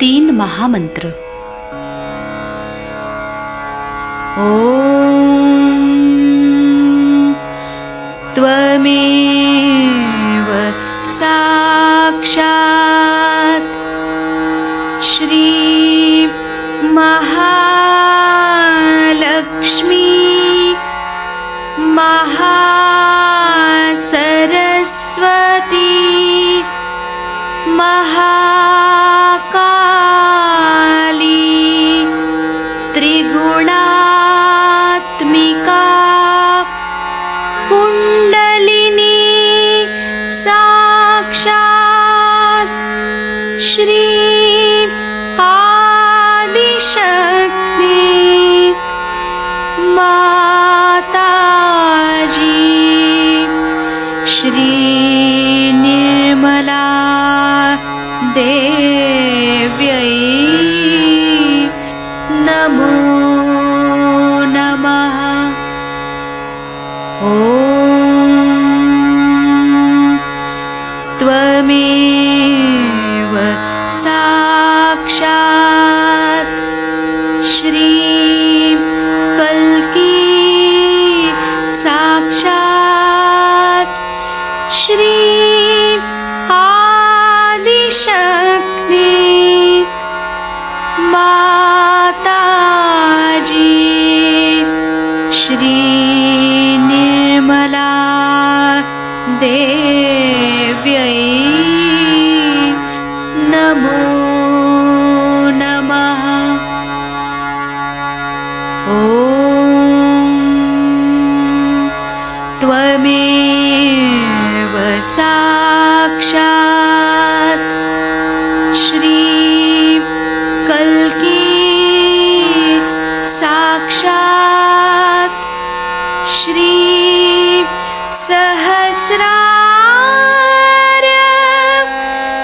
3 महामंत्र। त्वमेव साक्षात् श्री महालक्ष्मी महासरस्वती महाकाली त्रिगुणात्मिका कुंडलिनी साक्षात् श्री आदिशक्ति माताजी श्री निर्मला देव्यै नमो नमः। ॐ त्वमेव साक्षात् श्री कल्की साक्षात् श्री आदिशक्ति माताजी श्री निर्मला देव्यै नमो नमः। ॐ त्वमेव साक्षात् श्री कल्की साक्षात् श्री सहस्रार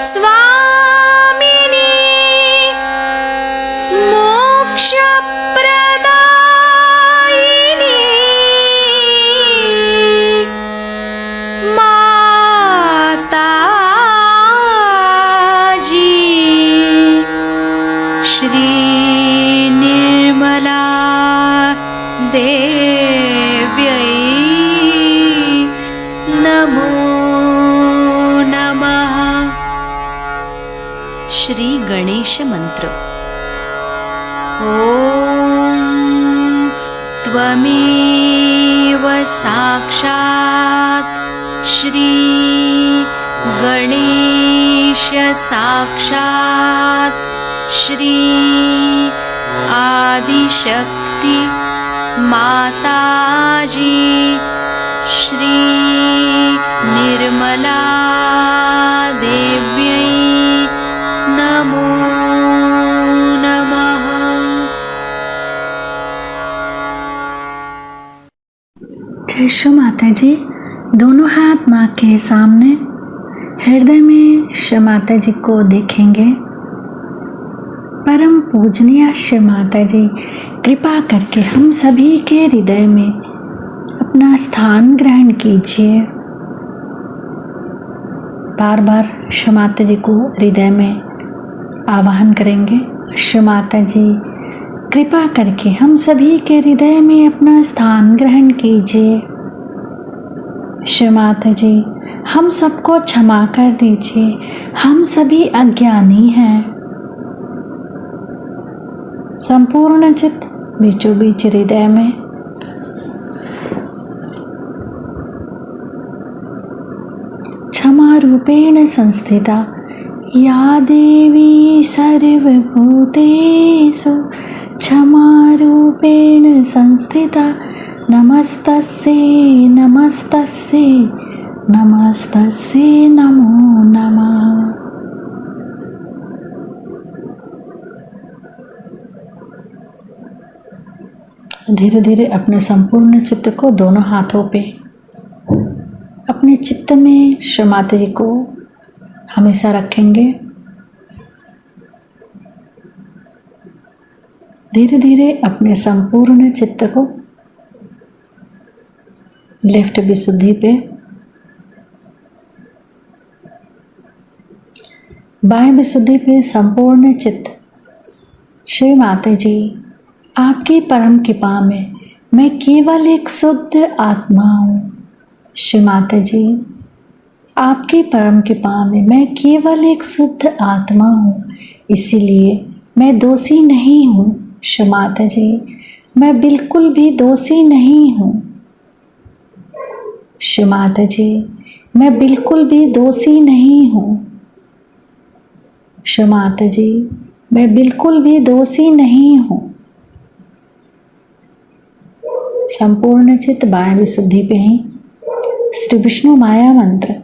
स्वामिनी मोक्षप्रदायिनी माताजी श्री निर्मला देव्यै नमो नमः। श्री गणेश मंत्र। ॐ त्वमेव साक्षात् श्री गणेश साक्षात् श्री आदिशक्ति माताजी श्री निर्मला देव्यै नमो नमः। जय श्री माता जी। दोनों हाथ माँ के सामने, हृदय में श्री माता जी को देखेंगे। परम पूजनीय श्री माता जी, कृपा करके हम सभी के हृदय में अपना स्थान ग्रहण कीजिए। बार बार श्री माता जी को हृदय में आवाहन करेंगे। श्री माता जी, कृपा करके हम सभी के हृदय में अपना स्थान ग्रहण कीजिए। श्री माता जी, हम सबको क्षमा कर दीजिए, हम सभी अज्ञानी हैं। संपूर्ण चित्त बीचों बीच हृदय में क्षमा रूपेण संस्थिता या देवी सर्वभूतेषु क्षमा रूपेण संस्थिता नमस्तस्यै नमस्तस्यै नमस्तस्यै नमो नमः। धीरे धीरे अपने संपूर्ण चित्त को दोनों हाथों पे अपने चित्त में श्री माता जी को हमेशा रखेंगे। धीरे धीरे अपने संपूर्ण चित्त को लेफ्ट विशुद्धि पे बाह्य विशुद्धि पे संपूर्ण चित्त। श्री माता जी, आपकी परम कृपा में मैं केवल एक शुद्ध आत्मा हूँ। श्री माता जी, आपकी परम कृपा में मैं केवल एक शुद्ध आत्मा हूँ, इसीलिए मैं दोषी नहीं हूँ। श्री माता जी, मैं बिल्कुल भी दोषी नहीं हूँ। श्री माता जी, मैं बिल्कुल भी दोषी नहीं हूँ। श्री माता जी, मैं बिल्कुल भी दोषी नहीं हूँ। संपूर्ण चित्त बाह्य विशुद्धि पे ही श्री विष्णु माया मंत्र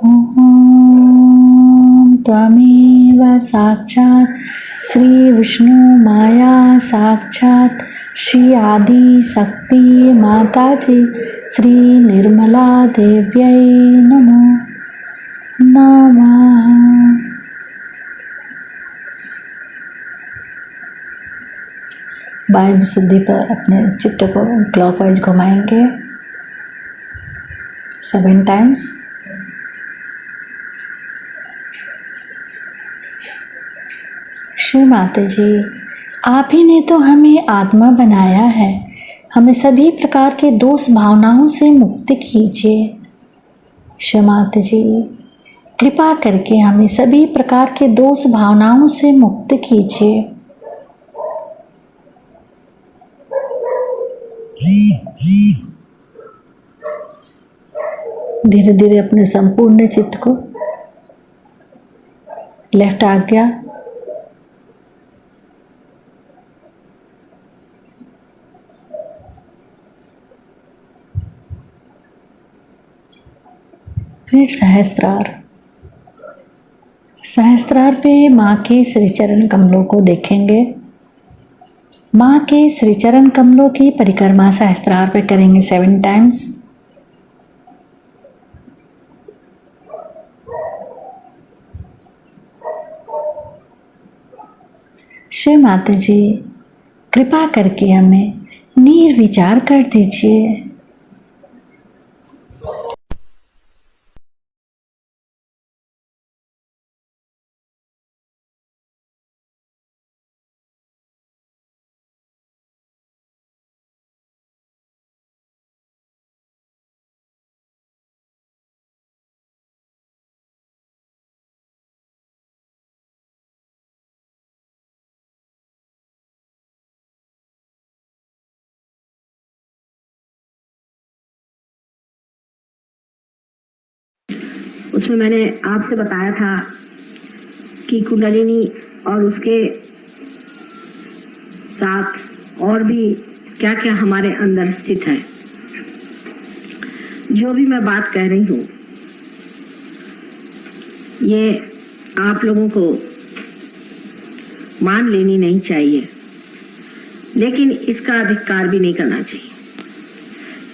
ओम त्वमेव साक्षात् श्री विष्णु माया साक्षात् श्री आदि शक्ति माता जी श्री निर्मला देव्यै नमो नमः। बाह्य विशुद्धि पर अपने चित्त को क्लॉकवाइज घुमाएंगे 7 टाइम्स। श्री माता जी, आप ही ने तो हमें आत्मा बनाया है, हमें सभी प्रकार के दोष भावनाओं से मुक्त कीजिए। श्री माता जी, कृपा करके हमें सभी प्रकार के दोष भावनाओं से मुक्त कीजिए। धीरे धीरे अपने संपूर्ण चित्त को लेफ्ट आज्ञा फिर सहस्त्रार। सहस्त्रार पे माँ के श्रीचरण कमलों को देखेंगे। माँ के श्रीचरण कमलों की परिक्रमा सहस्त्रार पे करेंगे 7 टाइम्स। श्री माता जी, कृपा करके हमें निर्विचार कर दीजिए। उसमें मैंने आपसे बताया था कि कुंडलिनी और उसके साथ और भी क्या क्या हमारे अंदर स्थित है। जो भी मैं बात कह रही हूँ ये आप लोगों को मान लेनी नहीं चाहिए, लेकिन इसका अधिकार भी नहीं करना चाहिए,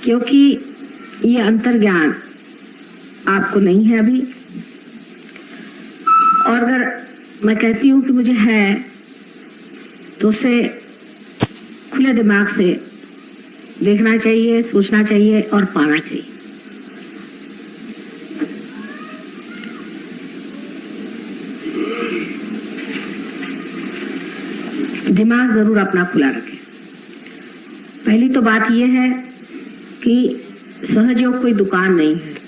क्योंकि ये अंतर्ज्ञान आपको नहीं है अभी। और अगर मैं कहती हूँ कि मुझे है तो उसे खुले दिमाग से देखना चाहिए, सोचना चाहिए और पाना चाहिए। दिमाग जरूर अपना खुला रखें। पहली तो बात यह है कि सहयोग कोई दुकान नहीं है,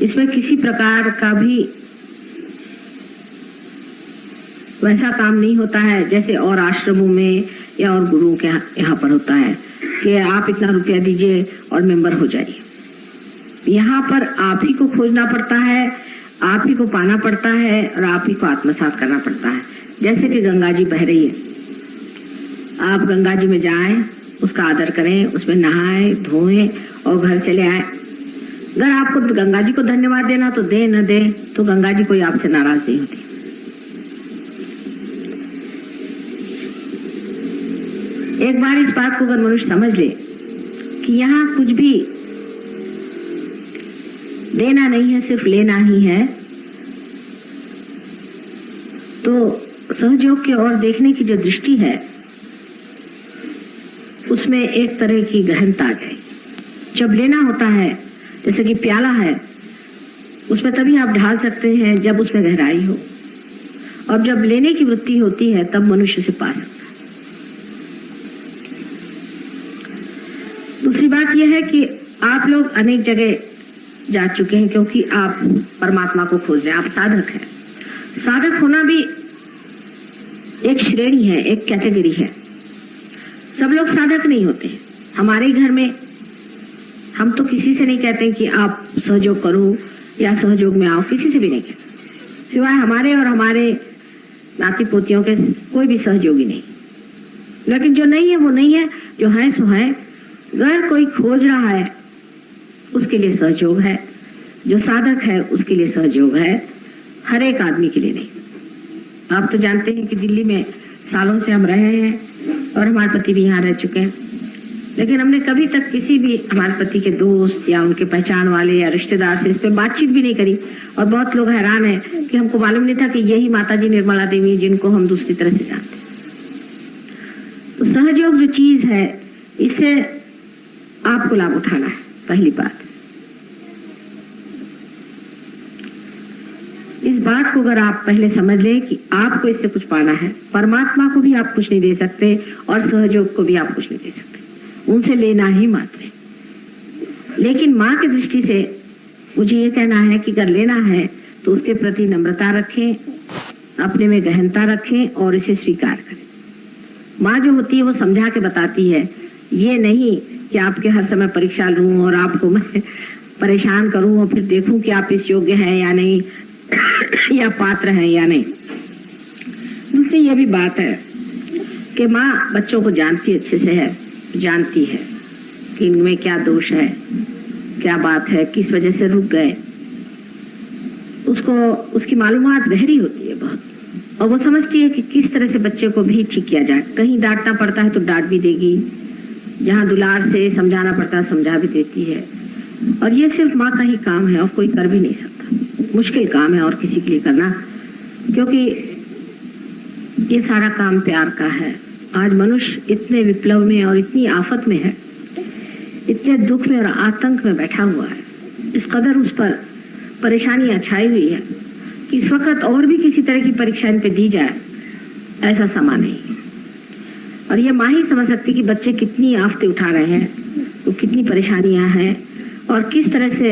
इसमें किसी प्रकार का भी वैसा काम नहीं होता है जैसे और आश्रमों में या और गुरुओं के यहाँ पर होता है कि आप इतना रुपया दीजिए और मेंबर हो जाइए। यहाँ पर आप ही को खोजना पड़ता है, आप ही को पाना पड़ता है और आप ही को आत्मसात करना पड़ता है। जैसे कि गंगा जी बह रही है, आप गंगा जी में जाएं, उसका आदर करें, उसमें नहाएं धोएं और घर चले आए। अगर आपको गंगा जी को धन्यवाद देना तो दे, न दे तो गंगा जी कोई आपसे नाराज नहीं होती। एक बार इस बात को अगर मनुष्य समझ ले कि यहाँ कुछ भी देना नहीं है, सिर्फ लेना ही है, तो सहयोग की ओर देखने की जो दृष्टि है उसमें एक तरह की गहनता आ जाए। जब लेना होता है, जैसे कि प्याला है, उसमें तभी आप ढाल सकते हैं जब उसमें गहराई हो, और जब लेने की वृत्ति होती है तब मनुष्य से पा सकता है। दूसरी बात यह है कि आप लोग अनेक जगह जा चुके हैं क्योंकि आप परमात्मा को खोज रहे हैं, आप साधक हैं। साधक होना भी एक श्रेणी है, एक कैटेगरी है। सब लोग साधक नहीं होते। हमारे घर में हम तो किसी से नहीं कहते कि आप सहयोग करो या सहयोग में आओ, किसी से भी नहीं कहते, सिवाय हमारे और हमारे नाती पोतियों के कोई भी सहयोगी नहीं। लेकिन जो नहीं है वो नहीं है, जो है सो है। अगर कोई खोज रहा है उसके लिए सहयोग है, जो साधक है उसके लिए सहयोग है, हर एक आदमी के लिए नहीं। आप तो जानते हैं कि दिल्ली में सालों से हम रहे हैं और हमारे पति भी यहाँ रह चुके हैं, लेकिन हमने कभी तक किसी भी हमारे पति के दोस्त या उनके पहचान वाले या रिश्तेदार से इस पे बातचीत भी नहीं करी। और बहुत लोग हैरान हैं कि हमको मालूम नहीं था कि यही माताजी निर्मला देवी जिनको हम दूसरी तरह से जानते हैं। तो सहयोग जो चीज है, इससे आपको लाभ उठाना है। पहली बात, इस बात को अगर आप पहले समझ लें कि आपको इससे कुछ पाना है, परमात्मा को भी आप कुछ नहीं दे सकते और सहयोग को भी आप कुछ नहीं दे सकते, उनसे लेना ही मात्र है। लेकिन माँ की दृष्टि से मुझे ये कहना है कि अगर लेना है तो उसके प्रति नम्रता रखें, अपने में गहनता रखें और इसे स्वीकार करें। माँ जो होती है वो समझा के बताती है, ये नहीं कि आपके हर समय परीक्षा लूं और आपको मैं परेशान करूं और फिर देखूं कि आप इस योग्य हैं या नहीं या पात्र हैं या नहीं। दूसरी ये भी बात है कि माँ बच्चों को जानती अच्छे से है, जानती है कि इनमें क्या दोष है, क्या बात है, किस वजह से रुक गए। उसको उसकी मालूमात गहरी होती है बहुत, और वो समझती है कि किस तरह से बच्चे को भी ठीक किया जाए। कहीं डांटना पड़ता है तो डांट भी देगी, जहाँ दुलार से समझाना पड़ता है समझा भी देती है। और ये सिर्फ माँ का ही काम है और कोई कर भी नहीं सकता। मुश्किल काम है और किसी के लिए करना, क्योंकि ये सारा काम प्यार का है। आज मनुष्य इतने विप्लव में और इतनी आफत में है, इतने दुख में और आतंक में बैठा हुआ है, इस कदर उस पर परेशानियां छाई हुई है कि इस वक्त और भी किसी तरह की परीक्षा इन पे दी जाए ऐसा समय नहीं है। और ये माँ ही समझ सकती कि बच्चे कितनी आफतें उठा रहे हैं, तो कितनी परेशानियां हैं और किस तरह से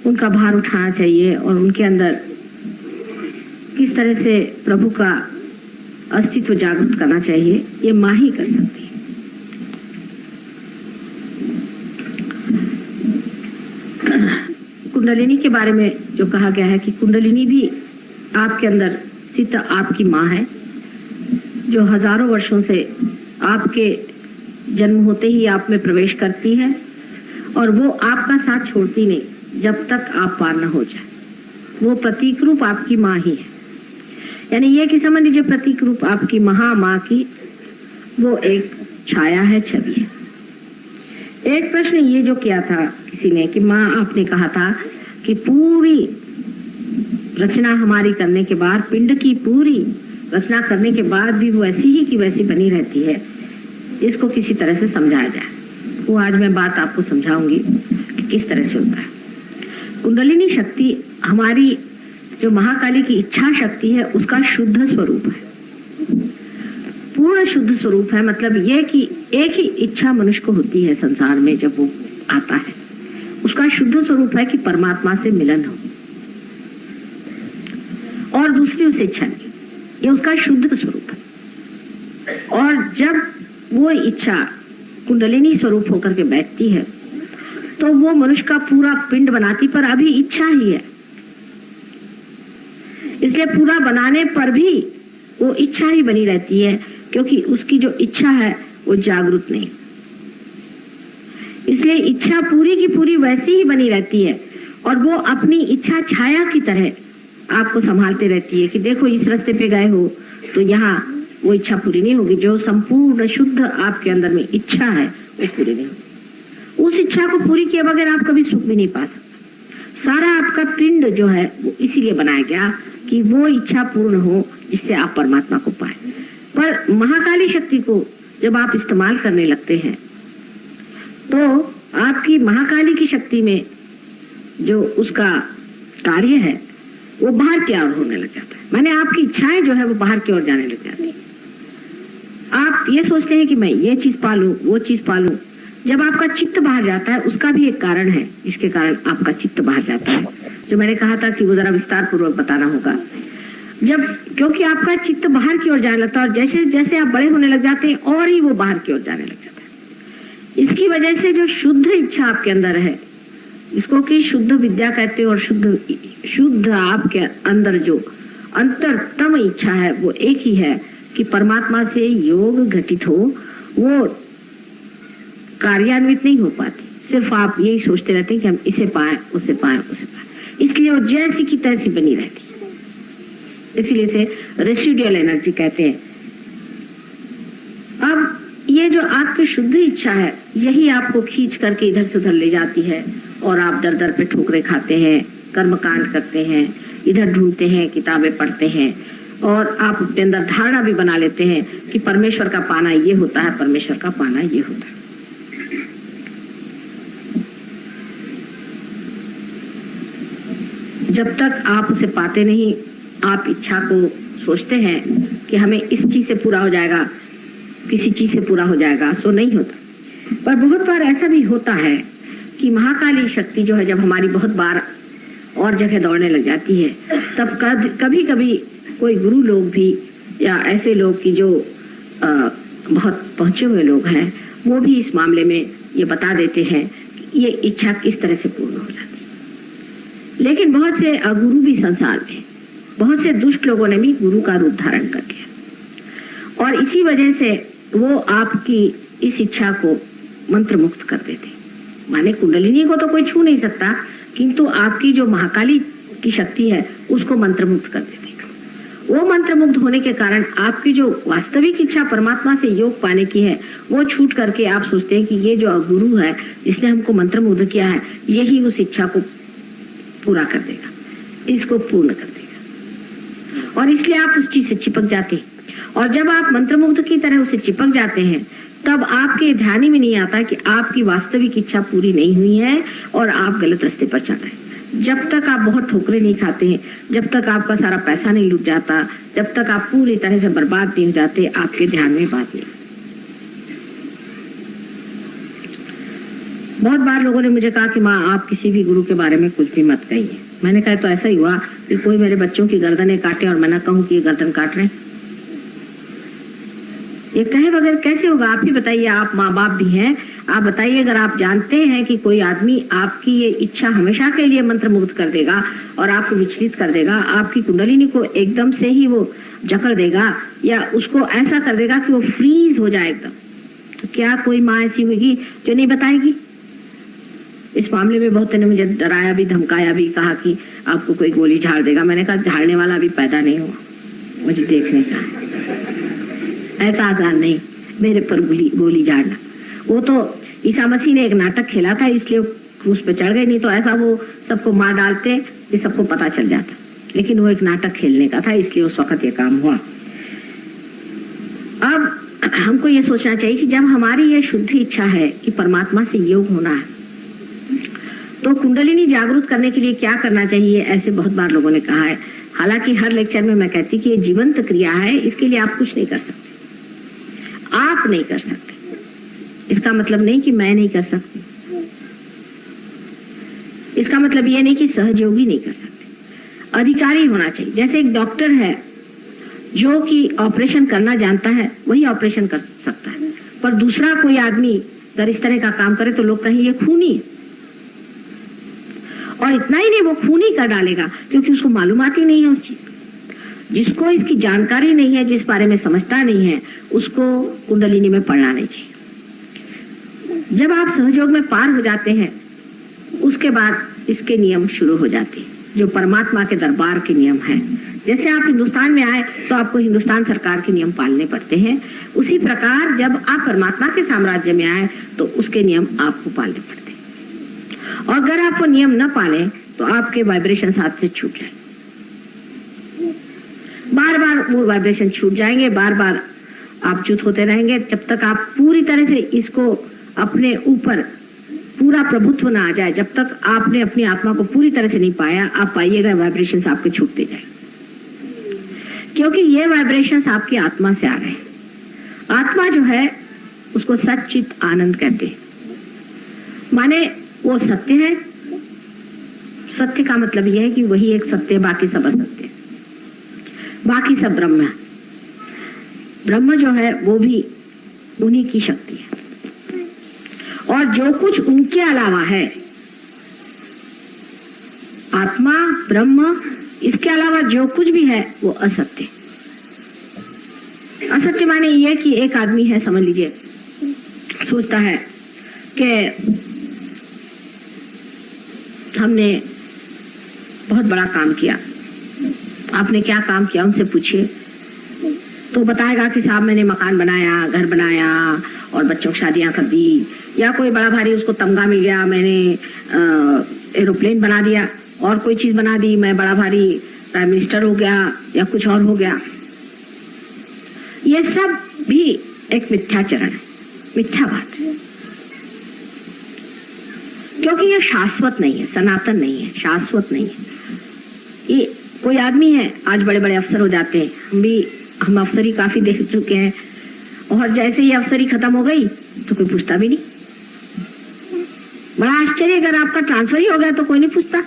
उनका भार उठाना चाहिए और उनके अंदर किस तरह से प्रभु का अस्तित्व जागृत करना चाहिए, ये माँ ही कर सकती है। कुंडलिनी के बारे में जो कहा गया है कि कुंडलिनी भी आपके अंदर स्थित आपकी माँ है, जो हजारों वर्षों से आपके जन्म होते ही आप में प्रवेश करती है और वो आपका साथ छोड़ती नहीं जब तक आप पार न हो जाए। वो प्रतीक रूप आपकी माँ ही है। यानी ये कि समझ लीजिए प्रतीक रूप आपकी महा माँ की वो एक छाया है, छवि है। एक प्रश्न ये जो किया था किसी ने कि माँ आपने कहा था कि पूरी रचना हमारी करने के बाद, पिंड की पूरी रचना करने के बाद भी वो ऐसी ही की वैसी बनी रहती है, इसको किसी तरह से समझाया जाए। वो आज मैं बात आपको समझाऊंगी कि किस तरह से होता है। कुंडलिनी शक्ति हमारी जो महाकाली की इच्छा शक्ति है उसका शुद्ध स्वरूप है, पूर्ण शुद्ध स्वरूप है। मतलब ये कि एक ही इच्छा मनुष्य को होती है संसार में जब वो आता है, उसका शुद्ध स्वरूप है कि परमात्मा से मिलन हो और दूसरी उसे इच्छा नहीं, ये उसका शुद्ध स्वरूप है। और जब वो इच्छा कुंडलिनी स्वरूप होकर के बैठती है तो वो मनुष्य का पूरा पिंड बनाती, पर अभी इच्छा ही है, इसलिए पूरा बनाने पर भी वो इच्छा ही बनी रहती है, क्योंकि उसकी जो इच्छा है वो जागृत नहीं। इसलिए इच्छा पूरी की पूरी वैसी ही बनी रहती है और वो अपनी इच्छा छाया की तरह आपको संभालते रहती है कि देखो इस रास्ते पे गए हो तो यहाँ वो इच्छा पूरी नहीं होगी। जो संपूर्ण शुद्ध आपके अंदर में इच्छा है वो पूरी नहीं होगी। उस इच्छा को पूरी किए बगैर आप कभी सुख भी नहीं पा सकते। सारा आपका पिंड जो है वो इसीलिए बनाया गया कि वो इच्छा पूर्ण हो जिससे आप परमात्मा को पाए। पर महाकाली शक्ति को जब आप इस्तेमाल करने लगते हैं तो आपकी महाकाली की शक्ति में जो उसका कार्य है वो बाहर की ओर होने लग जाता है। माने आपकी इच्छाएं जो है वो बाहर की ओर जाने लग जाती है। आप ये सोचते हैं कि मैं ये चीज पालूं, वो चीज पालूं। जब आपका चित्त बाहर जाता है, उसका भी एक कारण है जिसके कारण आपका चित्त बाहर जाता है, जो मैंने कहा था कि वो जरा विस्तार पूर्वक बताना होगा। जब क्योंकि आपका चित्त बाहर की ओर जाने लगता है और जैसे जैसे आप बड़े होने लग जाते हैं और ही वो बाहर की ओर जाने लग जाता है। इसकी वजह से जो शुद्ध इच्छा आपके अंदर है, इसको कि शुद्ध विद्या कहते हैं, और शुद्ध आपके अंदर जो अंतरतम इच्छा है वो एक ही है कि परमात्मा से योग घटित हो। वो कार्यान्वित नहीं हो पाती, सिर्फ आप यही सोचते रहते हैं कि हम इसे पाएं, उसे पाएं, उसे पाएं। इसलिए वो जैसी की तैसी बनी रहती है, इसीलिए से रेसिडुअल एनर्जी कहते हैं। अब ये जो आपकी शुद्ध इच्छा है, यही आपको खींच करके इधर से उधर ले जाती है और आप दर दर पे ठोकरे खाते हैं, कर्मकांड करते हैं, इधर ढूंढते हैं, किताबें पढ़ते हैं, और आप अपने अंदर धारणा भी बना लेते हैं कि परमेश्वर का पाना ये होता है, परमेश्वर का पाना ये होता है। जब तक आप उसे पाते नहीं, आप इच्छा को सोचते हैं कि हमें इस चीज से पूरा हो जाएगा, किसी चीज से पूरा हो जाएगा, सो नहीं होता। पर बहुत बार ऐसा भी होता है कि महाकाली शक्ति जो है, जब हमारी बहुत बार और जगह दौड़ने लग जाती है, तब कभी कभी कोई गुरु लोग भी या ऐसे लोग की जो बहुत पहुंचे हुए लोग हैं, वो भी इस मामले में ये बता देते हैं कि ये इच्छा किस तरह से पूर्ण हो जाती है। लेकिन बहुत से अगुरु भी संसार में, बहुत से दुष्ट लोगों ने भी गुरु का रूप धारण कर लिया, और इसी वजह से वो आपकी इस इच्छा को मंत्र मुक्त कर देते। माने कुंडलिनी को तो कोई छू नहीं सकता, किंतु आपकी जो महाकाली की शक्ति है उसको मंत्र मुक्त कर देते। वो मंत्र मुक्त होने के कारण आपकी जो वास्तविक इच्छा परमात्मा से योग पाने की है, वो छूट करके आप सोचते हैं कि ये जो अगुरु है जिसने हमको मंत्र मुग्ध किया है, यही उस इच्छा को पूरा कर देगा, इसको पूर्ण कर देगा, और इसलिए आप उस चीज से चिपक जाते हैं। और जब आप मंत्रमुग्ध की तरह उसे चिपक जाते हैं, तब आपके ध्यान ही में नहीं आता कि आपकी वास्तविक इच्छा पूरी नहीं हुई है और आप गलत रास्ते पर चल रहे हैं। जब तक आप बहुत ठोकरे नहीं खाते हैं, जब तक आपका सारा पैसा नहीं लूट जाता, जब तक आप पूरी तरह से बर्बाद नहीं हो जाते, आपके ध्यान में बात नहीं। बहुत बार लोगों ने मुझे कहा कि माँ, आप किसी भी गुरु के बारे में कुछ भी मत कहिए। मैंने कहा तो ऐसा ही हुआ कि कोई मेरे बच्चों की गर्दनें काटे और मैं ना कहूँ कि ये गर्दन काट रहे हैं। ये कहे बगैर कैसे होगा? आप ही बताइए, आप माँ बाप भी हैं, आप बताइए, अगर आप जानते हैं कि कोई आदमी आपकी ये इच्छा हमेशा के लिए मंत्र मुग्ध कर देगा और आपको विचलित कर देगा, आपकी कुंडलिनी को एकदम से ही वो जकड़ देगा या उसको ऐसा कर देगा कि वो फ्रीज हो जाए एकदम, तो क्या कोई माँ ऐसी होगी जो नहीं बताएगी? इस मामले में बहुत ने मुझे डराया भी, धमकाया भी, कहा कि आपको कोई गोली झाड़ देगा। मैंने कहा झाड़ने वाला अभी पैदा नहीं हुआ, मुझे देखने का है, ऐसा आसान नहीं मेरे पर गोली झाड़ना। वो तो ईसा मसीह ने एक नाटक खेला था, इसलिए क्रूस पे चढ़ गए, नहीं तो ऐसा वो सबको मार डालते कि सबको पता चल जाता। लेकिन वो एक नाटक खेलने का था, इसलिए उस वक्त ये काम हुआ। अब हमको ये सोचना चाहिए कि जब हमारी ये शुद्ध इच्छा है कि परमात्मा से योग होना है, तो कुंडलिनी जागरूक करने के लिए क्या करना चाहिए, ऐसे बहुत बार लोगों ने कहा है। हालांकि हर लेक्चर में मैं कहती कि ये जीवंत क्रिया है, इसके लिए आप कुछ नहीं कर सकते, आप नहीं कर सकते। इसका मतलब नहीं कि मैं नहीं कर सकती, इसका मतलब ये नहीं कि सहयोगी नहीं कर सकते। अधिकारी होना चाहिए। जैसे एक डॉक्टर है जो कि ऑपरेशन करना जानता है, वही ऑपरेशन कर सकता है, पर दूसरा कोई आदमी अगर इस तरह का काम करे तो लोग कहें ये खूनी है। और इतना ही नहीं, वो खूनी कर डालेगा क्योंकि उसको मालूमात ही नहीं है उस चीज। जिसको इसकी जानकारी नहीं है, जिस बारे में समझता नहीं है, उसको कुंडलिनी में पढ़ना नहीं चाहिए। जब आप सहयोग में पार हो जाते हैं, उसके बाद इसके नियम शुरू हो जाते हैं, जो परमात्मा के दरबार के नियम हैं। जैसे आप हिंदुस्तान में आए तो आपको हिंदुस्तान सरकार के नियम पालने पड़ते हैं, उसी प्रकार जब आप परमात्मा के साम्राज्य में आए तो उसके नियम आपको पालने पड़ते हैं। और अगर आप वो नियम न पालें तो आपके वाइब्रेशन हाथ से छूट जाएंगे, बार बार वो वाइब्रेशन छूट जाएंगे, बार बार आप च्युत होते रहेंगे, जब तक आप पूरी तरह से इसको अपने ऊपर पूरा प्रभुत्व ना आ जाए, जब तक आपने अपनी आत्मा को पूरी तरह से नहीं पाया, आप पाइएगा वाइब्रेशंस आपके छूटते जाए, क्योंकि ये वाइब्रेशंस आपकी आत्मा से आ रहे हैं। आत्मा जो है उसको सच्चित आनंद कहते हैं, माने वो सत्य है। सत्य का मतलब यह है कि वही एक सत्य है, बाकी सब असत्य है, बाकी सब ब्रह्म है। ब्रह्म जो है वो भी उन्हीं की शक्ति है, और जो कुछ उनके अलावा है, आत्मा ब्रह्म, इसके अलावा जो कुछ भी है वो असत्य। असत्य माने ये कि एक आदमी है, समझ लीजिए, सोचता है कि हमने बहुत बड़ा काम किया। आपने क्या काम किया उनसे पूछिए, तो बताएगा कि साहब मैंने मकान बनाया, घर बनाया और बच्चों की शादियां कर दी, या कोई बड़ा भारी उसको तमगा मिल गया, मैंने एरोप्लेन बना दिया और कोई चीज बना दी, मैं बड़ा भारी प्राइम मिनिस्टर हो गया या कुछ और हो गया। ये सब भी एक मिथ्याचरण है, मिथ्या बात है, क्योंकि ये शाश्वत नहीं है, सनातन नहीं है, शाश्वत नहीं है। ये कोई आदमी है, आज बड़े बड़े अफसर हो जाते हैं, हम अफसरी काफी देख चुके हैं, और जैसे ही अफसरी खत्म हो गई तो कोई पूछता भी नहीं। बड़ा आश्चर्य, अगर आपका ट्रांसफर ही हो गया तो कोई नहीं पूछता।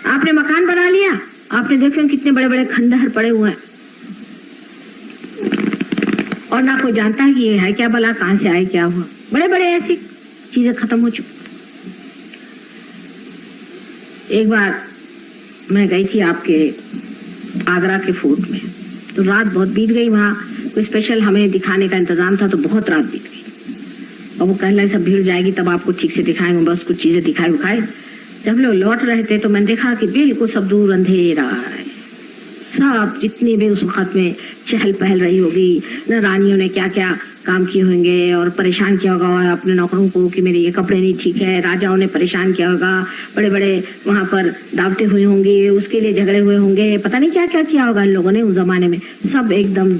आपने मकान बना लिया, आपने देखे कितने बड़े बड़े खंडहर पड़े हुए हैं, और ना कोई जानता है कि ये है क्या, भला कहां से आए, क्या हुआ। बड़े बड़े ऐसी चीजें खत्म हो चुकी। एक बार मैं गई थी आपके आगरा के फोर्ट में, तो रात बहुत बीत गई। वहां कोई स्पेशल हमें दिखाने का इंतजाम था, तो बहुत रात बीत गई, और वो कहने लगे सब भीड़ जाएगी तब आपको ठीक से दिखाएंगे, बस कुछ चीजें दिखाए। जब लोग लौट रहे थे तो मैंने देखा कि बिल्कुल सब दूर अंधेरा है, सब जितनी भी उस वक्त में चहल पहल रही होगी, न रानियों ने क्या क्या काम किए होंगे और परेशान किया होगा अपने नौकरों को कि मेरे ये कपड़े नहीं ठीक है, राजाओं ने परेशान किया होगा, बड़े बड़े वहां पर दावतें हुई होंगी, उसके लिए झगड़े हुए होंगे, पता नहीं क्या क्या किया होगा इन लोगों ने उस जमाने में। सब एकदम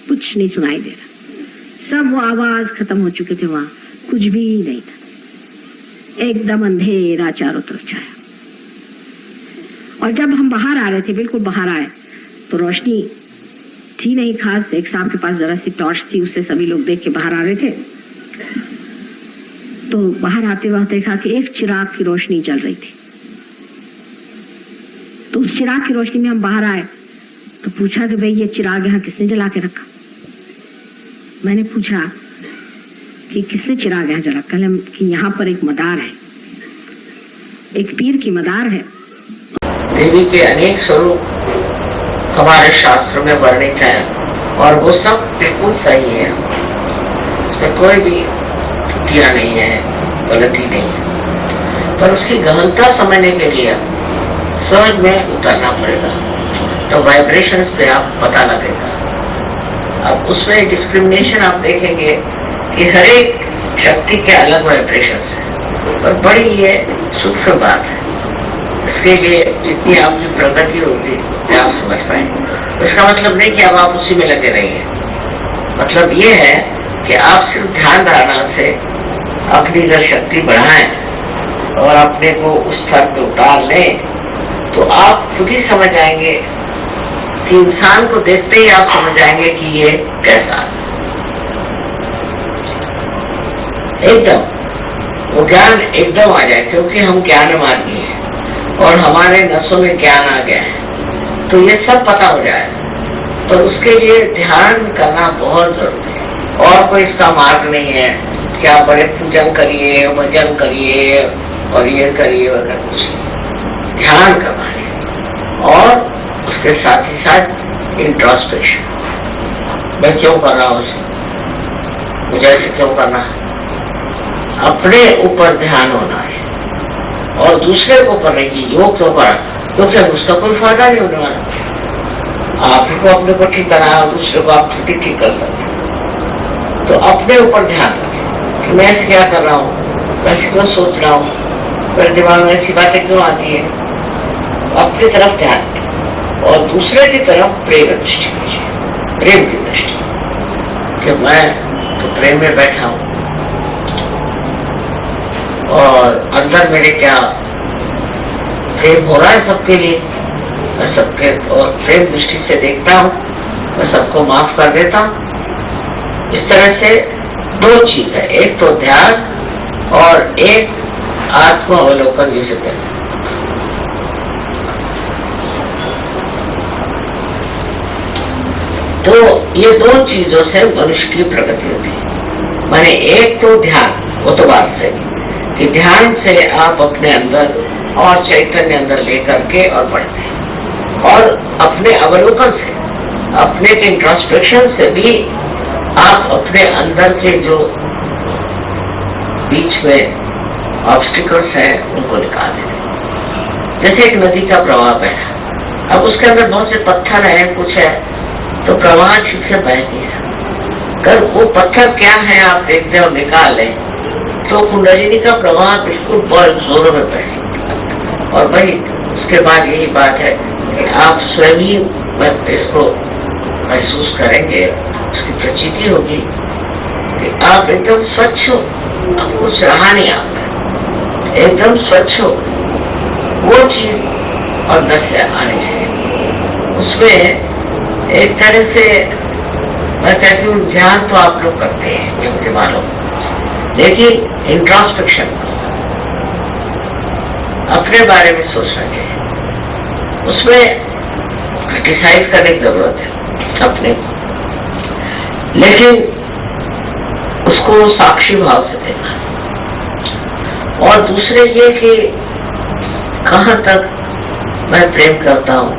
कुछ नहीं सुनाई दे रहा, सब वो आवाज खत्म हो चुके थे, वहां कुछ भी नहीं था, एकदम अंधेरा चारों तरफ छाया। और जब हम बाहर आ रहे थे, बिल्कुल बाहर आए, तो रोशनी थी नहीं खास, एक साहब के पास जरा सी टॉर्च थी, उससे सभी लोग देख के बाहर आ रहे थे। तो बाहर आते वक्त देखा कि एक चिराग की रोशनी जल रही थी, तो उस चिराग की रोशनी में हम बाहर आए, तो पूछा कि भाई ये चिराग यहाँ किसने जला के रखा। मैंने पूछा कि किसने चिराग यहाँ जला, कहले कि यहाँ पर एक मदार है, एक पीर की मदार है। देवी के अनेक स्वरूप हमारे शास्त्रों में वर्णित हैं और वो सब बिल्कुल सही है, इसमें कोई भी त्रुटियां नहीं है, गलती नहीं है, पर उसकी गहनता समझने के लिए समझ में उतरना पड़ेगा, तो वाइब्रेशंस पे आप पता लगेगा। अब उसमें डिस्क्रिमिनेशन आप देखेंगे कि हर एक शक्ति के अलग वाइब्रेशंस हैं, पर बड़ी ये सूक्ष्म बात है। इसके लिए जितनी आपकी प्रगति होगी आप समझ पाएंगे। इसका मतलब नहीं कि अब आप उसी में लगे रहिए, मतलब ये है कि आप सिर्फ ध्यान धारणा से अपनी अगर शक्ति बढ़ाएं और अपने को उस स्तर पे उतार लें, तो आप खुद ही समझ जाएंगे कि इंसान को देखते ही आप समझ जाएंगे कि ये कैसा है। एकदम वो ज्ञान एकदम आ जाए, क्योंकि हम ज्ञान मार्गी हैं और हमारे नसों में ज्ञान आ गया है, तो ये सब पता हो जाए। पर उसके लिए ध्यान करना बहुत जरूरी है, और कोई इसका मार्ग नहीं है कि आप बड़े पूजन करिए, भजन करिए और ये करिए वगैरह, कुछ ध्यान करना चाहिए। और उसके साथ ही साथ इंट्रोस्पेक्शन, मैं क्यों कर रहा हूँ उसे, मुझे ऐसे क्यों करना है, अपने ऊपर ध्यान होना है और दूसरे को ऊपर नहीं। योग क्यों करा, क्योंकि उसका कोई फायदा नहीं होने वाला। आप ही को अपने को ठीक कराया, दूसरे को आप छुट्टी ठीक कर सकते। तो अपने ऊपर ध्यान रखें कि मैं ऐसे क्या कर रहा हूँ, वैसे क्यों सोच रहा हूँ, मेरे दिमाग में ऐसी बातें क्यों आती है। अपनी तरफ ध्यान और दूसरे की तरफ प्रेम दृष्टि कीजिए, प्रेम की दृष्टि कि मैं तो प्रेम में बैठा हूँ, और अंदर मेरे क्या प्रेम हो रहा है सबके लिए, मैं सबके और प्रेम दृष्टि से देखता हूँ, मैं सबको माफ कर देता हूँ। इस तरह से दो चीज है, एक तो ध्यान और एक आत्म अवलोकन जिसे कहते हैं। तो ये दो चीजों से मनुष्य की प्रगति होती है। माने एक तो ध्यान, वो तो बात सही कि ध्यान से आप अपने अंदर और चैतन्य अंदर लेकर के और बढ़ते हैं, और अपने अवलोकन से, अपने के इंट्रोस्पेक्शन से भी आप अपने अंदर के जो बीच में ऑब्स्टिकल्स हैं उनको निकाल देते। जैसे एक नदी का प्रवाह बह, अब उसके अंदर बहुत से पत्थर है, कुछ है, तो प्रवाह ठीक से बह नहीं सकता। अगर वो पत्थर क्या है आप देखते और निकाल लें तो कुंडलिनी का प्रवाह बिल्कुल बहुत जोरों में बह सकता है। और वही उसके बाद यही बात है कि आप स्वयं ही इसको महसूस करेंगे, उसकी प्रचिति होगी कि आप एकदम स्वच्छ हो, अब कुछ रहा नहीं आपका, एकदम स्वच्छ हो। वो चीज अंदर से आनी चाहिए। उसमें एक तरह से मैं कहती हूँ ध्यान तो आप लोग करते हैं ये मुझे मालूम, लेकिन इंट्रोस्पेक्शन अपने बारे में सोचना चाहिए, उसमें क्रिटिसाइज करने की जरूरत है अपने, लेकिन उसको साक्षी भाव से देखना। और दूसरे ये कि कहाँ तक मैं प्रेम करता हूँ,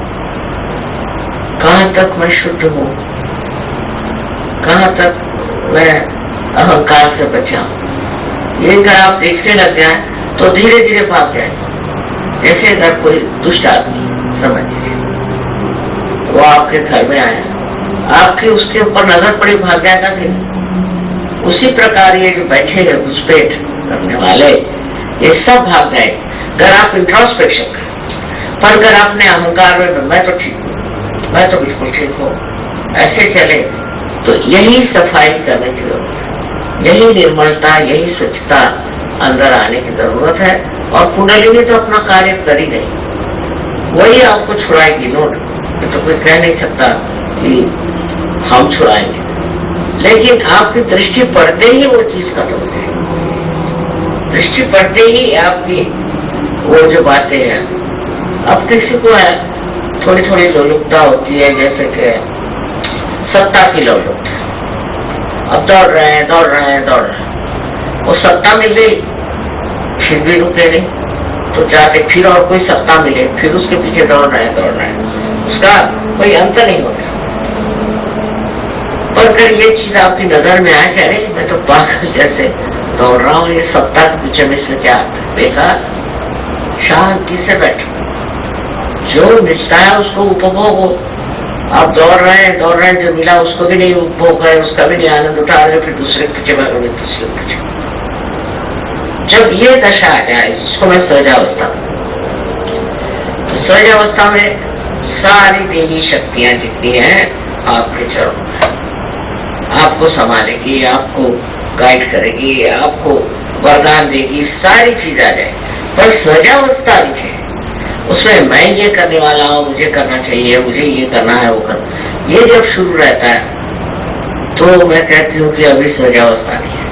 कहाँ तक मैं शुद्ध हूँ, कहाँ तक मैं अहंकार से बचा हूँ। ये अगर आप देखने लग जाए तो धीरे धीरे भाग जाए। जैसे अगर कोई दुष्ट आदमी समझ लीजिए वो आपके घर में आया, आपकी उसके ऊपर नजर पड़ी, भाग जाएगा कि उसी प्रकार ये जो बैठे हैं घुसपैठ करने वाले ये सब भाग जाए अगर आप इंट्रोस्पेक्शन करें। पर अगर आपने अहंकार में मैं तो ठीक हूँ, मैं तो बिल्कुल ठीक हूँ, ऐसे चले तो यही सफाई करने की जरूरत है, यही निर्मलता, यही स्वच्छता अंदर आने की जरूरत है। और कुंडलिनी तो अपना कार्य कर ही नहीं, वही आपको छुड़ाएगी। नो, तो कोई कह नहीं सकता कि हम छुड़ाएंगे, लेकिन आपकी दृष्टि पड़ते ही वो चीज खत्म हो जाएगी। दृष्टि पड़ते ही आपकी वो जो बातें हैं, अब किसी को है थोड़ी थोड़ी लोलुपता होती है, जैसे कि सत्ता की लोलुपता, अब दौड़ रहे हैं दौड़ रहे हैं दौड़ रहे हैं, वो सत्ता मिल गई फिर भी रुके नहीं, तो चाहते फिर और कोई सत्ता मिले, फिर उसके पीछे दौड़ रहे हैं, उसका कोई अंत नहीं होता। पर अगर ये चीज आपकी नजर में आए, कह रहे मैं तो पागल जैसे दौड़ रहा हूँ, ये सत्ता के पीछे में इसमें क्या आता है, बेकार, शांति से बैठो, जो मिलता है उसको उपभोग हो। आप दौड़ रहे हैं, जो मिला उसको भी नहीं उपभोग है, उसका भी नहीं आनंद उठा रहे, फिर दूसरे पीछे भागोगे, दूसरे पीछे। जब ये दशा आ जाए, उसको मैं सहजावस्था, तो सहजावस्था में सारी देवी शक्तियां जितनी हैं आपके चरणों में, आपको संभालेगी, आपको गाइड करेगी, आपको वरदान देगी, सारी चीज आ जाए। पर सहजावस्था आनी चाहिए, उसमें मैं ये करने वाला हूँ, मुझे करना चाहिए, मुझे ये करना है, वो करना, ये जब शुरू रहता है तो मैं कहती हूँ कि अभी सहजावस्था नहीं है।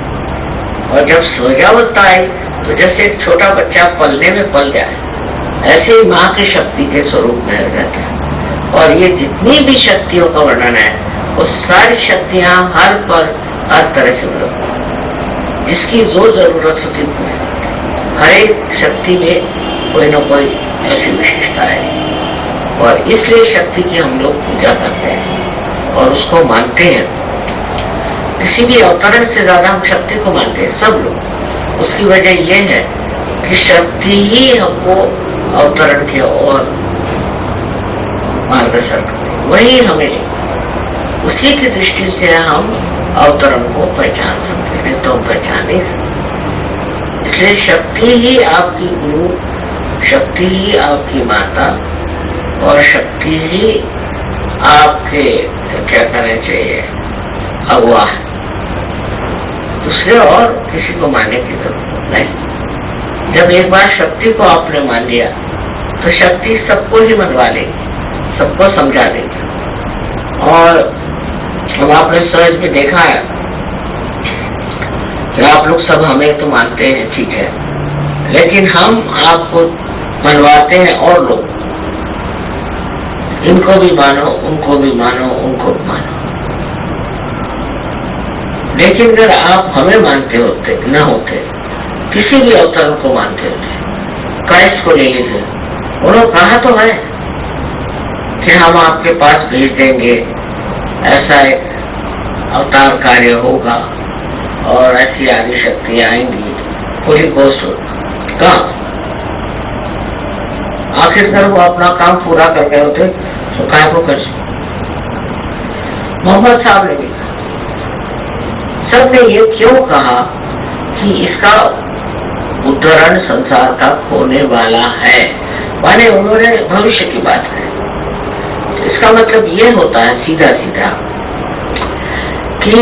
और जब सहजावस्था आई तो जैसे एक छोटा बच्चा पलने में पल जाए, ऐसे ही माँ की शक्ति के स्वरूप में रहता है। और ये जितनी भी शक्तियों का वर्णन है, वो सारी शक्तियां हर पर हर तरह से उपलब्ध, जिसकी जो जरूरत होती है हर एक शक्ति में कोई न कोई ऐसी विशेषता है। और इसलिए शक्ति की हम लोग पूजा करते हैं और उसको मानते हैं। किसी भी अवतरण से ज्यादा हम शक्ति को मानते हैं सब लोग। उसकी वजह यह है कि शक्ति ही हमको अवतरण की ओर मार्गदर्शन करती है, वही हमें, उसी की दृष्टि से हम अवतरण को पहचान सकते हैं, तो हम पहचान नहीं सकते। इसलिए शक्ति ही आपकी गुरु, शक्ति ही आपकी माता, और शक्ति ही आपके क्या करना चाहिए अगुआ है। दूसरे और किसी को मानने की जरूरत नहीं। जब एक बार शक्ति को आपने मान लिया तो शक्ति सबको ही मनवा लेगी, सबको समझा देगी। और अब आपने सहज में देखा है कि आप लोग सब हमें तो मानते हैं, ठीक है, लेकिन हम आपको मनवाते हैं और लोग, इनको भी मानो, उनको भी मानो, उनको भी मानो। लेकिन अगर आप हमें मानते होते न होते, किसी भी अवतार को मानते होते, क्राइस्ट को ले लीजिए, उन्होंने कहा तो है कि हम आपके पास भेज देंगे, ऐसा एक अवतार कार्य होगा और ऐसी आदि शक्तियां आएंगी, होली घोस्ट होगा। कहा आखिरकार वो अपना काम पूरा कर गए होते तो काय को कर। मोहम्मद साहब ने भी कहा, सबने ये क्यों कहा कि इसका उद्धरण संसार का होने वाला है, माने उन्होंने भविष्य की बात कही। इसका मतलब ये होता है सीधा सीधा कि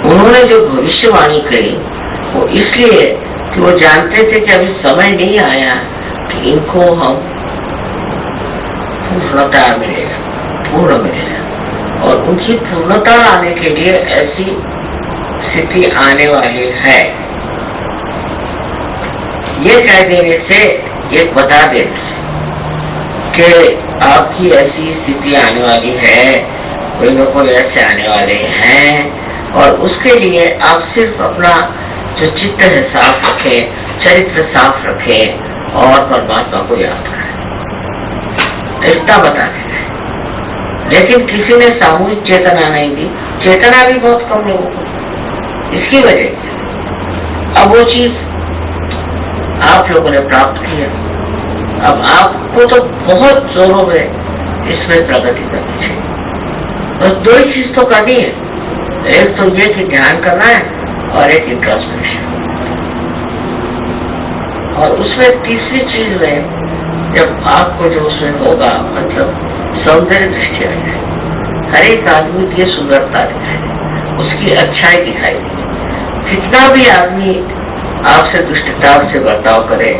उन्होंने जो भविष्यवाणी कही वो इसलिए कि वो जानते थे कि अभी समय नहीं आया कि इनको हम पूर्णता मिलेगा, पूर्ण मिलेगा, और उनकी पूर्णता आने के लिए ऐसी स्थिति आने वाली है। ये कह देने से, ये बता देने से कि आपकी ऐसी स्थिति आने वाली है, कोई न कोई ऐसे आने वाले हैं, और उसके लिए आप सिर्फ अपना जो चित्त है साफ रखें, चरित्र साफ रखें और परमात्मा को याद करें, ऐसा बता देना है। लेकिन किसी ने सामूहिक चेतना नहीं दी, चेतना भी बहुत कम लोगों को, इसकी वजह अब वो चीज आप लोगों ने प्राप्त किया। अब आपको तो बहुत जोरों में इसमें प्रगति करनी चाहिए, बस दो ही चीज तो करनी है, एक तो ये कि ध्यान करना है और एक इंट्रोस्पेक्शन, और उसमें तीसरी चीज में जब आपको जो उसमें होगा, मतलब सौंदर्य दृष्टि आ जाए, हर एक आदमी की सुंदरता दिखाई, उसकी अच्छाई दिखाई देगी। कितना भी आदमी आपसे दुष्टता से बर्ताव करे,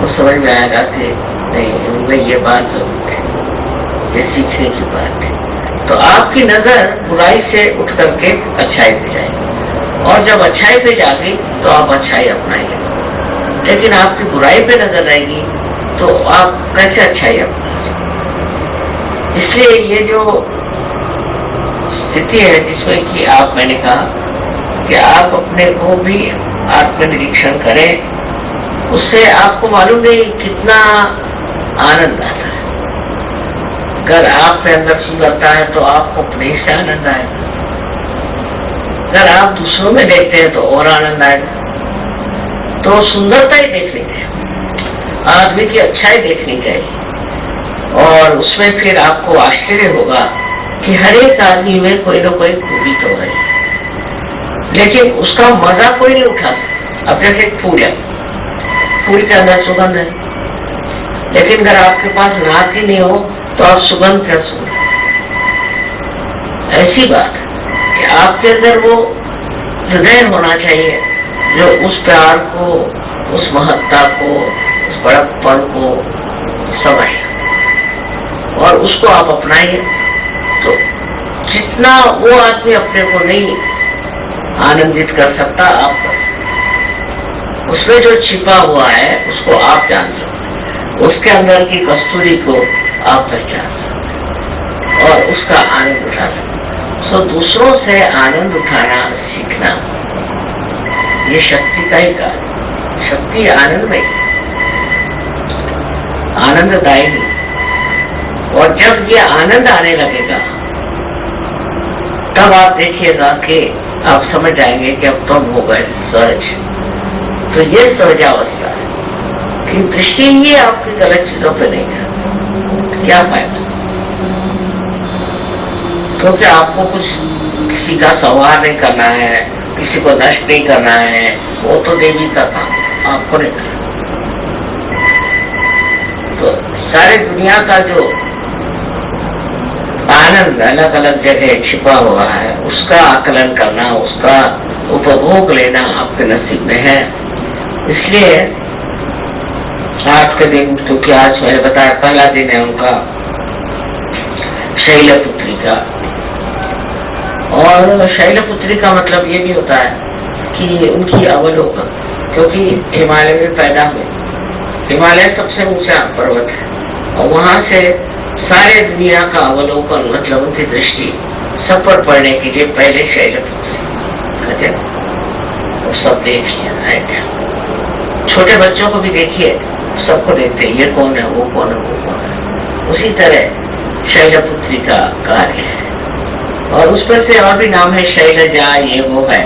वो समझ में आएगा कि नहीं, उनमें ये बात जरूर थी, ये सीखने की बात थी। तो आपकी नजर बुराई से उठ करके अच्छाई पे जाएगी, और जब अच्छाई पे जाएगी तो आप अच्छाई अपनाएंगे। लेकिन आपकी बुराई पे नजर रहेगी तो आप कैसे अच्छाई अपनाएंगे? इसलिए ये जो स्थिति है जिसमें कि आप, मैंने कहा कि आप अपने को भी आत्मनिरीक्षण करें, उससे आपको मालूम नहीं कितना आनंद आता है। अगर आपके अंदर सुंदरता है तो आपको अपने से आनंद आएगा, अगर आप दूसरों में देखते हैं तो और आनंद आएगा। तो सुंदरता ही देख लीजिए, आदमी की अच्छाई देखनी चाहिए, और उसमें फिर आपको आश्चर्य होगा कि हर एक आदमी में कोई ना कोई खूबी तो है, लेकिन उसका मजा कोई नहीं उठा सकता। अब जैसे एक फूल है, फूल के अंदर सुगंध है, लेकिन अगर आपके पास नाक ही नहीं हो तो आप सुगंध क्या सुन। ऐसी बात है कि आपके अंदर वो हृदय होना चाहिए जो उस प्यार को, उस महत्ता को, उस बड़प्पन को समझ सके, और उसको आप अपनाइए। तो जितना वो आदमी अपने को नहीं आनंदित कर सकता, आप कर सकते। उसमें जो छिपा हुआ है उसको आप जान सकते, उसके अंदर की कस्तूरी को आप पहचान सकते और उसका आनंद उठा सकते। सो दूसरों से आनंद उठाना सीखना, ये शक्ति का ही कार्य। शक्ति आनंदमय, आनंददायी, और जब ये आनंद आने लगेगा तब आप देखिएगा कि आप समझ जाएंगे कि अब तुम हो गए सहज। तो ये सहज अवस्था है कि दृष्टि ही आपकी गलत चीजों पे नहीं है, क्या फायदा? क्योंकि आपको कुछ किसी का संहार नहीं करना है, किसी को नष्ट नहीं करना है, वो तो देवी का काम, आपको नहीं करना। तो सारी दुनिया का जो आनंद अलग अलग जगह छिपा हुआ है, उसका आकलन करना, उसका उपभोग लेना आपके नसीब में है। इसलिए आज के दिन, क्योंकि आज मैंने बताया पहला दिन है उनका शैलपुत्री का। और शैलपुत्री का मतलब ये भी होता है कि उनकी अवलोकन, क्योंकि हिमालय में पैदा हुए। हिमालय सबसे ऊंचा पर्वत है और वहां से सारे दुनिया का अवलोकन, मतलब उनकी दृष्टि सब पर पड़ने के लिए पहले शैलपुत्री का जन्म। वो सब देख लिया। छोटे बच्चों को भी देखिए, सबको देखते हैं, ये कौन है, वो कौन है, वो कौन है। उसी तरह शैलपुत्री का कार्य है। और उस पर से और भी नाम है, शैलजा, ये वो है।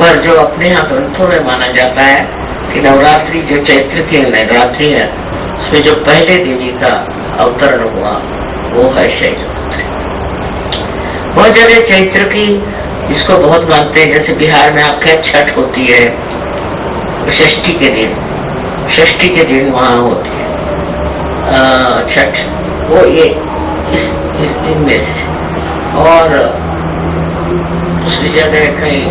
पर जो अपने यहाँ ग्रंथों में माना जाता है कि नवरात्रि, जो चैत्र की नवरात्रि है, उसमें जो पहले देवी का अवतरण हुआ वो है शैलपुत्री। बहुत जगह चैत्र की इसको बहुत मानते हैं। जैसे बिहार में आपके छठ होती है षष्ठी के दिन वहां होती है छठ, वो ये इस दिन में से। और दूसरी जगह कहीं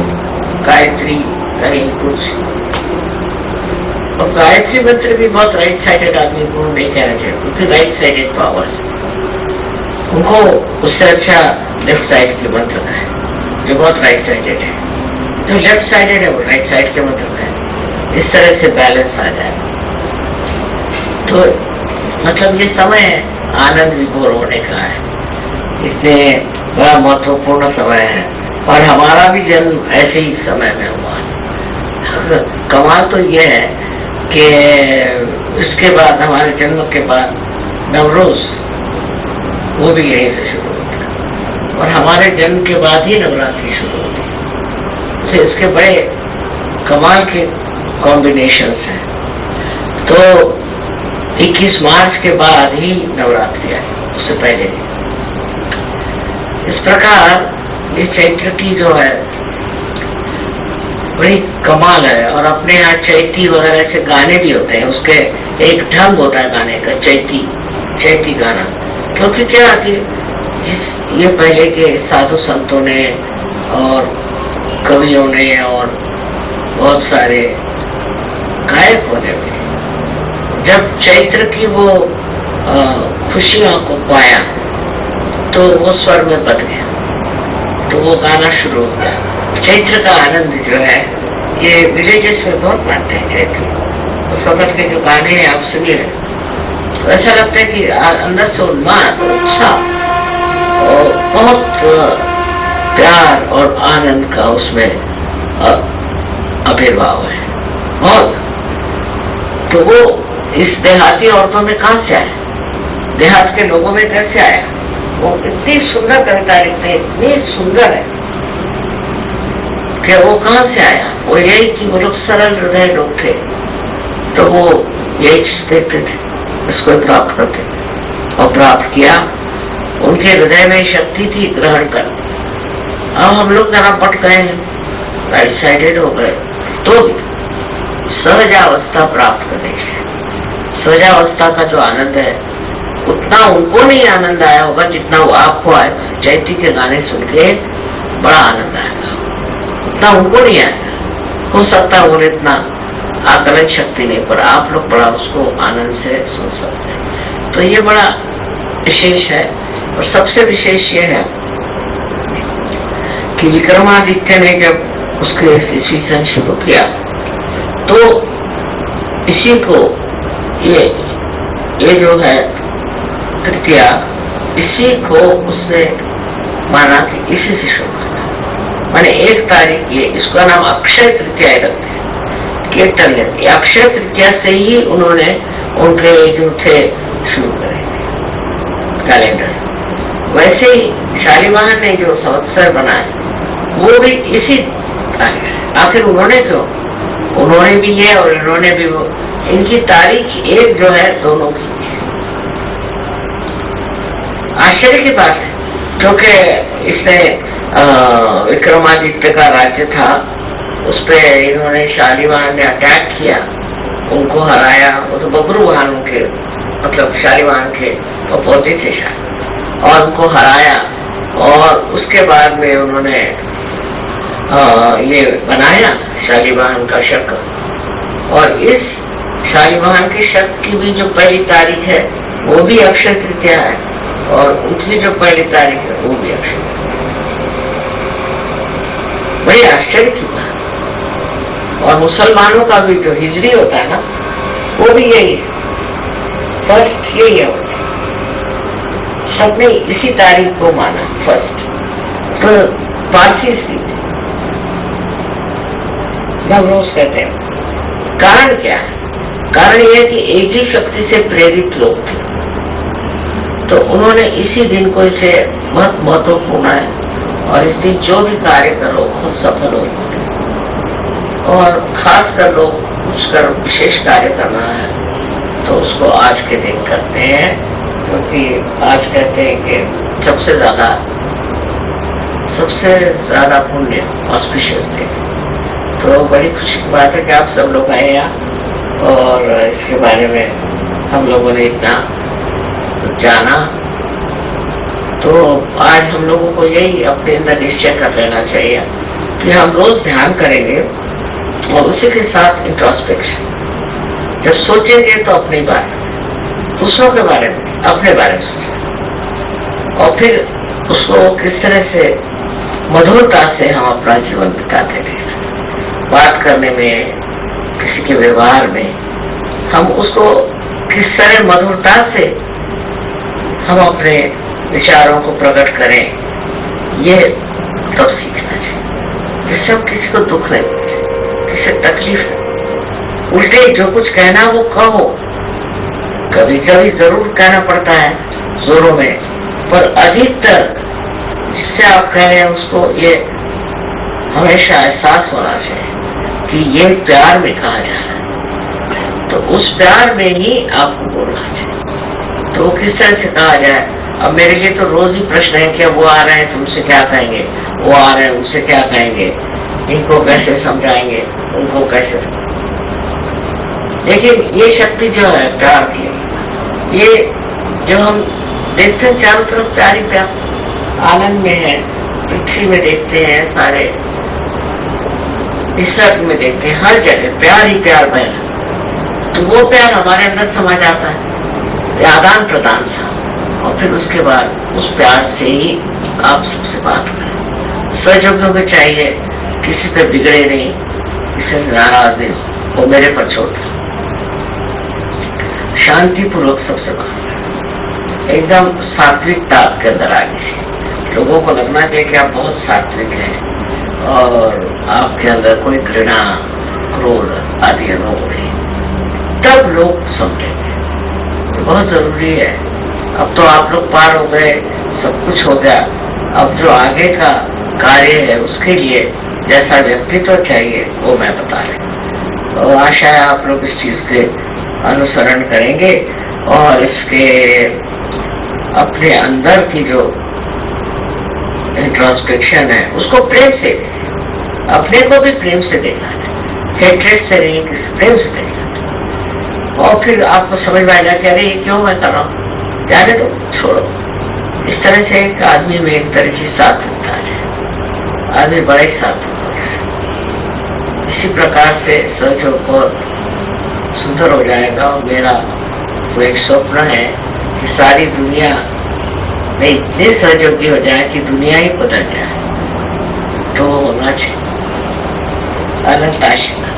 गायत्री, कहीं कुछ। और गायत्री मंत्र भी बहुत राइट साइडेड आदमी को नहीं कहना चाहिए, क्योंकि राइट साइडेड पावर्स, उनको उससे अच्छा लेफ्ट साइड के मंत्र है, जो बहुत राइट साइडेड है। जो लेफ्ट साइडेड है वो राइट साइड के मंत्र है। इस तरह से बैलेंस आ जाए तो मतलब ये समय है आनंद विभोर होने का है। इतने बड़ा महत्वपूर्ण समय है और हमारा भी जन्म ऐसे ही समय में हुआ। कमाल तो ये है कि इसके बाद, हमारे जन्म के बाद नवरोज, वो भी यहीं से शुरू होता है और हमारे जन्म के बाद ही नवरात्रि शुरू होती है। तो इसके बड़े कमाल के कॉम्बिनेशंस हैं। तो 21 मार्च के बाद ही नवरात्रि आई, उससे पहले नहीं। इस प्रकार ये चैत्र की जो है बड़ी कमाल है। और अपने यहाँ चैती वगैरह से गाने भी होते हैं, उसके एक ढंग होता है गाने का, चैती गाना। क्योंकि क्या कि ये पहले के साधु संतों ने और कवियों ने और बहुत सारे गायक होने में जब चैत्र की वो खुशियों को पाया तो वो स्वर में बद गया, तो वो गाना शुरू हो गया। चैत्र का आनंद जो है, ये विलेजेस में बहुत मानते हैं चैत्र। उस वक्त के जो गाने हैं आप सुनिए, तो ऐसा लगता है कि अंदर से उन्माद, उत्साह और बहुत प्यार और आनंद का उसमें आविर्भाव है बहुत। तो वो इस देहाती औरतों में कहां से आया, देहात के लोगों में कैसे आया? वो इतनी सुंदर कविता लिखते हैं, इतनी सुंदर है कि वो कहां से आया? वो यही कि वो लोग सरल हृदय लोग थे, तो वो यही चीज देखते थे, इसको प्राप्त करते और प्राप्त किया। उनके हृदय में शक्ति थी ग्रहण कर। अब हम लोग जरा पट गए हैं, राइट साइडेड हो गए, तो सहजावस्था प्राप्त करनी चाहिए। सहजावस्था का जो आनंद है उतना उनको नहीं आनंद आया होगा जितना वो आपको आएगा। चैती के गाने सुन के बड़ा आनंद आएगा, उतना उनको नहीं आएगा। हो सकता है उन्हें इतना आकलन शक्ति नहीं, पर आप लोग बड़ा उसको आनंद से सुन सकते हैं। तो ये बड़ा विशेष है। और सबसे विशेष ये है कि विक्रमादित्य ने जब उसके ईस्वी सन शुरू किया तो इसी को ये जो है तृतीया, इसी को उसने माना कि इसी से शुरू करना। माने 1 तारीख, ये इसका नाम अक्षय तृतीया रखते हैं कि ये अक्षय तृतीया से ही उन्होंने उनके जो थे शुरू करे कैलेंडर। वैसे ही शालिवाहन ने जो संवत्सर बनाए वो भी इसी तारीख से। आखिर उन्होंने क्यों? उन्होंने भी ये और इन्होंने भी वो, इनकी तारीख एक जो है दोनों की। आश्चर्य की बात है क्योंकि इसने विक्रमादित्य का राज्य था, उस पर इन्होंने शालिवाहन ने अटैक किया, उनको हराया। वो तो बब्रुवाहन उनके मतलब शालिवाहन के पपोते थे शायद, और उनको हराया। और उसके बाद में उन्होंने ये बनाया शालिवाहन का शक। और इस शालिवाहन के शक की भी जो पहली तारीख है वो भी अक्षय तृतीया है, और उनकी जो पहली तारीख है वो भी अक्षय तृतीया। बड़ी आश्चर्य की बात। और मुसलमानों का भी जो हिजरी होता है ना, वो भी यही है, फर्स्ट यही है। सबने इसी तारीख को माना फर्स्ट। तो पारसी से नवरोज कहते हैं। कारण क्या है? कारण यह है कि एक ही शक्ति से प्रेरित लोग थे, तो उन्होंने इसी दिन को इसलिए बहुत महत्वपूर्ण है, और इस दिन जो भी कार्य करो वो सफल हो। और खासकर लोग कुछ कर विशेष कार्य करना है तो उसको आज के दिन करते हैं, क्योंकि आज कहते हैं कि सबसे ज्यादा पुण्य ऑस्पिशियस थे। तो बड़ी खुशी की बात है कि आप सब लोग आए यहाँ, और इसके बारे में हम लोगों ने इतना जाना। तो आज हम लोगों को यही अपने अंदर निश्चय कर लेना चाहिए कि हम रोज ध्यान करेंगे, और उसी के साथ इंट्रोस्पेक्शन। जब सोचेंगे तो अपनी बारे में, दूसरों के बारे में, अपने बारे में सोचें, और फिर उसको किस तरह से मधुरता से हम अपना जीवन बिताते हैं। बात करने में, किसी के व्यवहार में हम उसको किस तरह मधुरता से हम अपने विचारों को प्रकट करें, ये तब सीखना चाहिए, जिससे हम किसी को दुख नहीं पहुंचे, किसी तकलीफ नहीं। उल्टे जो कुछ कहना वो कहो, कभी कभी जरूर कहना पड़ता है जोरों में, पर अधिकतर जिससे आप कह रहे हैं उसको ये हमेशा एहसास होना चाहिए कि ये प्यार में कहा जा रहा है, तो उस प्यार में ही आपको बोलना चाहिए। तो किस तरह से कहा जाए? अब मेरे लिए तो रोज ही प्रश्न है कि वो आ रहे हैं तुमसे क्या कहेंगे, वो आ रहे हैं उनसे क्या कहेंगे, इनको कैसे समझाएंगे, उनको कैसे लेकिन ये शक्ति जो है प्यार की, ये जो हम देखते हैं चारों तरफ प्यार ही प्यार, आनंद में है, पृथ्वी में देखते हैं, सारे इस सब में देखते हैं, हर जगह प्यार ही प्यार बहना। तो वो प्यार हमारे अंदर समा जाता है, आदान प्रदान सा, और फिर उसके बाद उस प्यार से ही आप सबसे बात करें। सहयोगियों में चाहिए किसी पे बिगड़े नहीं, किसी से नाराज नहीं, वो मेरे पर छोड़ शांति पूर्वक सबसे बात करें, एकदम सात्विकता के अंदर आगे चाहिए। लोगों को लगना चाहिए कि आप बहुत सात्विक हैं और आपके अंदर कोई घृणा, क्रोध आदि रोग नहीं, तब लोग समझेंगे। तो बहुत जरूरी है। अब तो आप लोग पार हो गए, सब कुछ हो गया, अब जो आगे का कार्य है उसके लिए जैसा व्यक्तित्व चाहिए वो मैं बता रही। तो आशा है आप लोग इस चीज के अनुसरण करेंगे और इसके अपने अंदर की जो इंट्रोस्पेक्शन है उसको प्रेम से देखें, अपने को भी प्रेम से देखना है, हेट्रेड से नहीं, किसी प्रेम से देखना। और फिर आपको समझ में आएगा कि अरे ये क्यों मैं कर रहा हूँ, जाने दो, छोड़ो। इस तरह से एक आदमी में एक तरह से सात्विकता आ जाए, आदमी बड़ा ही सात्विक हो जाए। इसी प्रकार से सहयोग और सुंदर हो जाएगा। और मेरा वो एक स्वप्न है कि सारी दुनिया में इतने सहयोगी हो जाए कि दुनिया ही बदल जाए, तो होना चाहिए। अनंत आशीर्वाद।